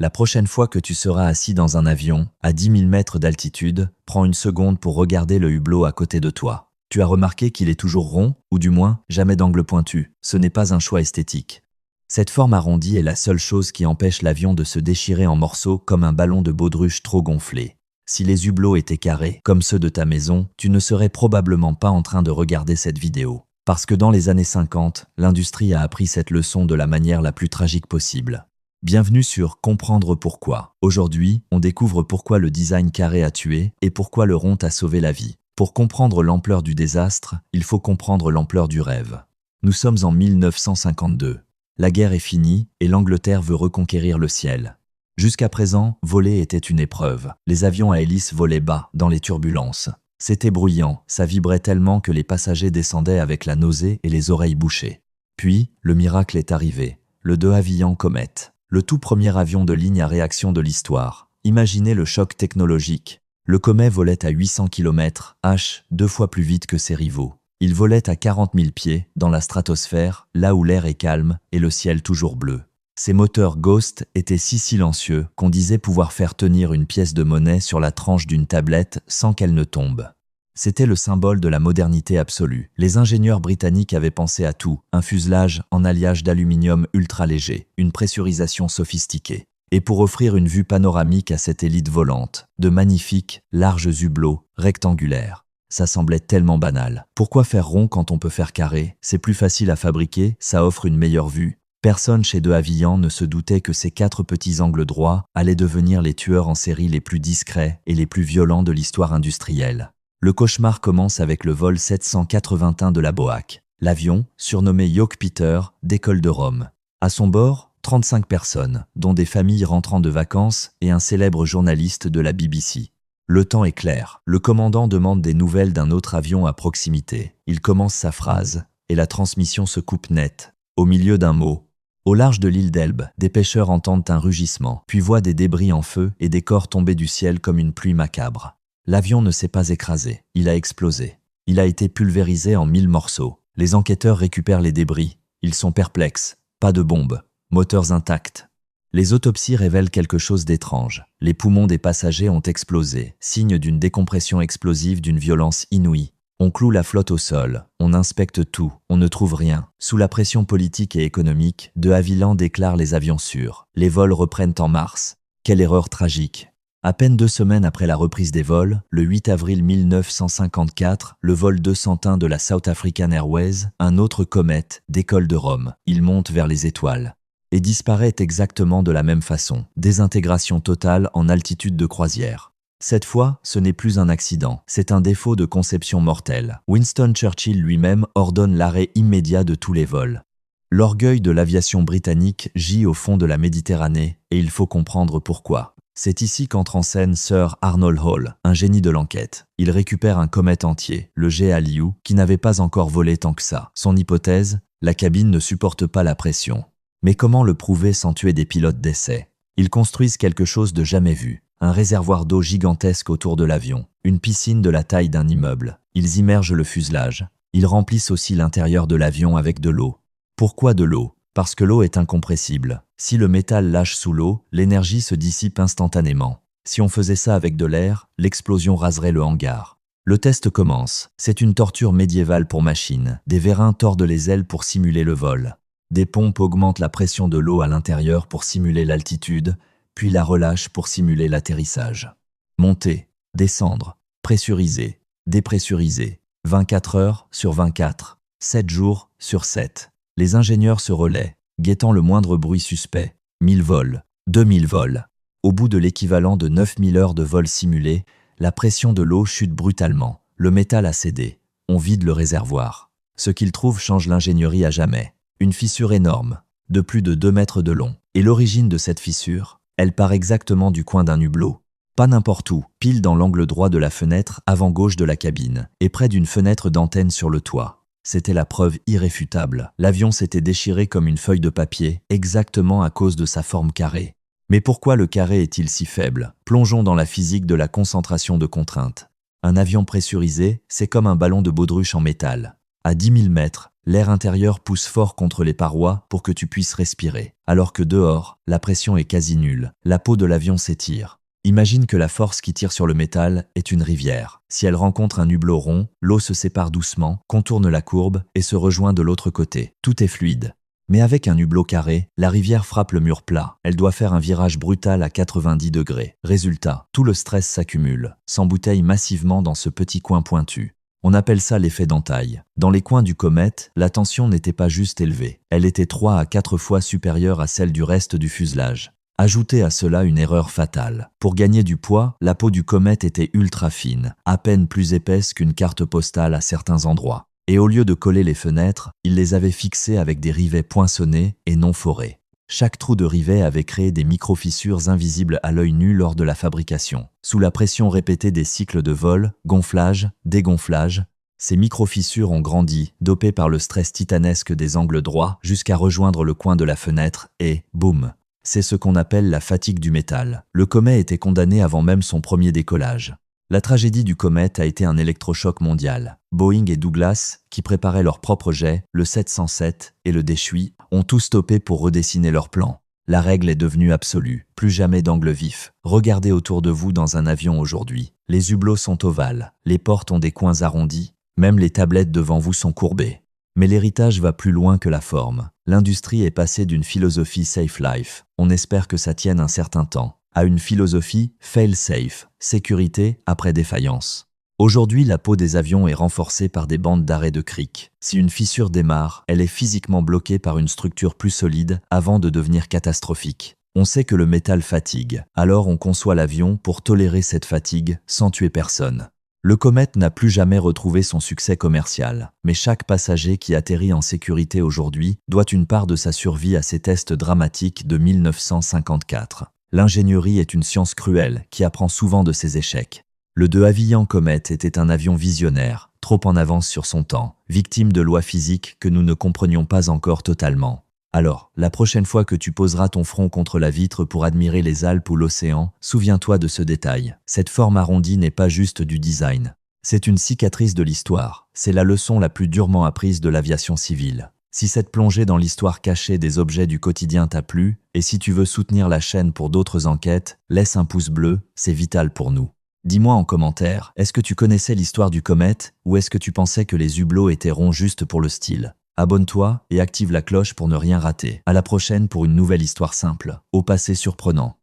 La prochaine fois que tu seras assis dans un avion, à 10 000 mètres d'altitude, prends une seconde pour regarder le hublot à côté de toi. Tu as remarqué qu'il est toujours rond, ou du moins, jamais d'angle pointu. Ce n'est pas un choix esthétique. Cette forme arrondie est la seule chose qui empêche l'avion de se déchirer en morceaux comme un ballon de baudruche trop gonflé. Si les hublots étaient carrés, comme ceux de ta maison, tu ne serais probablement pas en train de regarder cette vidéo. Parce que dans les années 50, l'industrie a appris cette leçon de la manière la plus tragique possible. Bienvenue sur Comprendre pourquoi. Aujourd'hui, on découvre pourquoi le design carré a tué et pourquoi le rond a sauvé la vie. Pour comprendre l'ampleur du désastre, il faut comprendre l'ampleur du rêve. Nous sommes en 1952. La guerre est finie et l'Angleterre veut reconquérir le ciel. Jusqu'à présent, voler était une épreuve. Les avions à hélice volaient bas, dans les turbulences. C'était bruyant, ça vibrait tellement que les passagers descendaient avec la nausée et les oreilles bouchées. Puis, le miracle est arrivé. Le de Havilland Comet. Le tout premier avion de ligne à réaction de l'histoire. Imaginez le choc technologique. Le Comet volait à 800 km/h, 2 fois plus vite que ses rivaux. Il volait à 40 000 pieds, dans la stratosphère, là où l'air est calme et le ciel toujours bleu. Ses moteurs Ghost étaient si silencieux qu'on disait pouvoir faire tenir une pièce de monnaie sur la tranche d'une tablette sans qu'elle ne tombe. C'était le symbole de la modernité absolue. Les ingénieurs britanniques avaient pensé à tout, un fuselage en alliage d'aluminium ultra léger, une pressurisation sophistiquée. Et pour offrir une vue panoramique à cette élite volante, de magnifiques, larges hublots, rectangulaires. Ça semblait tellement banal. Pourquoi faire rond quand on peut faire carré? C'est plus facile à fabriquer, ça offre une meilleure vue. Personne chez de Havilland ne se doutait que ces 4 petits angles droits allaient devenir les tueurs en série les plus discrets et les plus violents de l'histoire industrielle. Le cauchemar commence avec le vol 781 de la Boeing. L'avion, surnommé Yoke Peter, décolle de Rome. À son bord, 35 personnes, dont des familles rentrant de vacances et un célèbre journaliste de la BBC. Le temps est clair. Le commandant demande des nouvelles d'un autre avion à proximité. Il commence sa phrase, et la transmission se coupe net, au milieu d'un mot. Au large de l'île d'Elbe, des pêcheurs entendent un rugissement, puis voient des débris en feu et des corps tomber du ciel comme une pluie macabre. L'avion ne s'est pas écrasé, il a explosé. Il a été pulvérisé en 1000 morceaux. Les enquêteurs récupèrent les débris. Ils sont perplexes. Pas de bombe. Moteurs intacts. Les autopsies révèlent quelque chose d'étrange. Les poumons des passagers ont explosé, signe d'une décompression explosive d'une violence inouïe. On cloue la flotte au sol, on inspecte tout, on ne trouve rien. Sous la pression politique et économique, de Havilland déclare les avions sûrs. Les vols reprennent en mars. Quelle erreur tragique. À peine 2 semaines après la reprise des vols, le 8 avril 1954, le vol 201 de la South African Airways, un autre Comet, décolle de Rome. Il monte vers les étoiles. Et disparaît exactement de la même façon. Désintégration totale en altitude de croisière. Cette fois, ce n'est plus un accident, c'est un défaut de conception mortelle. Winston Churchill lui-même ordonne l'arrêt immédiat de tous les vols. L'orgueil de l'aviation britannique gît au fond de la Méditerranée, et il faut comprendre pourquoi. C'est ici qu'entre en scène Sir Arnold Hall, un génie de l'enquête. Il récupère un Comet entier, le GA Liu, qui n'avait pas encore volé tant que ça. Son hypothèse, la cabine ne supporte pas la pression. Mais comment le prouver sans tuer des pilotes d'essai? Ils construisent quelque chose de jamais vu. Un réservoir d'eau gigantesque autour de l'avion. Une piscine de la taille d'un immeuble. Ils immergent le fuselage. Ils remplissent aussi l'intérieur de l'avion avec de l'eau. Pourquoi de l'eau? Parce que l'eau est incompressible. Si le métal lâche sous l'eau, l'énergie se dissipe instantanément. Si on faisait ça avec de l'air, l'explosion raserait le hangar. Le test commence. C'est une torture médiévale pour machines. Des vérins tordent les ailes pour simuler le vol. Des pompes augmentent la pression de l'eau à l'intérieur pour simuler l'altitude, puis la relâchent pour simuler l'atterrissage. Monter, descendre, pressuriser, dépressuriser, 24 heures sur 24, 7 jours sur 7. Les ingénieurs se relaient, guettant le moindre bruit suspect. 1000 vols, 2000 vols. Au bout de l'équivalent de 9000 heures de vol simulés, la pression de l'eau chute brutalement. Le métal a cédé. On vide le réservoir. Ce qu'ils trouvent change l'ingénierie à jamais. Une fissure énorme, de plus de 2 mètres de long. Et l'origine de cette fissure, elle part exactement du coin d'un hublot. Pas n'importe où, pile dans l'angle droit de la fenêtre avant-gauche de la cabine, et près d'une fenêtre d'antenne sur le toit. C'était la preuve irréfutable. L'avion s'était déchiré comme une feuille de papier, exactement à cause de sa forme carrée. Mais pourquoi le carré est-il si faible? Plongeons dans la physique de la concentration de contraintes. Un avion pressurisé, c'est comme un ballon de baudruche en métal. À 10 000 mètres, L'air intérieur pousse fort contre les parois pour que tu puisses respirer, alors que dehors, la pression est quasi nulle. La peau de l'avion s'étire. Imagine que la force qui tire sur le métal est une rivière. Si elle rencontre un hublot rond, l'eau se sépare doucement, contourne la courbe et se rejoint de l'autre côté. Tout est fluide. Mais avec un hublot carré, la rivière frappe le mur plat. Elle doit faire un virage brutal à 90 degrés. Résultat, tout le stress s'accumule, s'embouteille massivement dans ce petit coin pointu. On appelle ça l'effet d'entaille. Dans les coins du comète, la tension n'était pas juste élevée. Elle était 3 à 4 fois supérieure à celle du reste du fuselage. Ajoutez à cela une erreur fatale. Pour gagner du poids, la peau du comète était ultra fine, à peine plus épaisse qu'une carte postale à certains endroits. Et au lieu de coller les fenêtres, il les avait fixées avec des rivets poinçonnés et non forés. Chaque trou de rivet avait créé des micro-fissures invisibles à l'œil nu lors de la fabrication. Sous la pression répétée des cycles de vol, gonflage, dégonflage, ces micro-fissures ont grandi, dopées par le stress titanesque des angles droits, jusqu'à rejoindre le coin de la fenêtre et, boum! C'est ce qu'on appelle la fatigue du métal. Le Comet était condamné avant même son premier décollage. La tragédie du Comet a été un électrochoc mondial. Boeing et Douglas, qui préparaient leur propre jet, le 707 et le Daeshui, ont tout stoppé pour redessiner leur plan. La règle est devenue absolue, plus jamais d'angle vif. Regardez autour de vous dans un avion aujourd'hui. Les hublots sont ovales, les portes ont des coins arrondis, même les tablettes devant vous sont courbées. Mais l'héritage va plus loin que la forme. L'industrie est passée d'une philosophie safe life, on espère que ça tienne un certain temps, à une philosophie fail safe, sécurité après défaillance. Aujourd'hui, la peau des avions est renforcée par des bandes d'arrêt de cric. Si une fissure démarre, elle est physiquement bloquée par une structure plus solide avant de devenir catastrophique. On sait que le métal fatigue, alors on conçoit l'avion pour tolérer cette fatigue sans tuer personne. Le Comet n'a plus jamais retrouvé son succès commercial, mais chaque passager qui atterrit en sécurité aujourd'hui doit une part de sa survie à ces tests dramatiques de 1954. L'ingénierie est une science cruelle qui apprend souvent de ses échecs. Le de Havilland Comet était un avion visionnaire, trop en avance sur son temps, victime de lois physiques que nous ne comprenions pas encore totalement. Alors, la prochaine fois que tu poseras ton front contre la vitre pour admirer les Alpes ou l'océan, souviens-toi de ce détail. Cette forme arrondie n'est pas juste du design. C'est une cicatrice de l'histoire. C'est la leçon la plus durement apprise de l'aviation civile. Si cette plongée dans l'histoire cachée des objets du quotidien t'a plu, et si tu veux soutenir la chaîne pour d'autres enquêtes, laisse un pouce bleu, c'est vital pour nous. Dis-moi en commentaire, est-ce que tu connaissais l'histoire du comète ou est-ce que tu pensais que les hublots étaient ronds juste pour le style? Abonne-toi et active la cloche pour ne rien rater. À la prochaine pour une nouvelle histoire simple, au passé surprenant.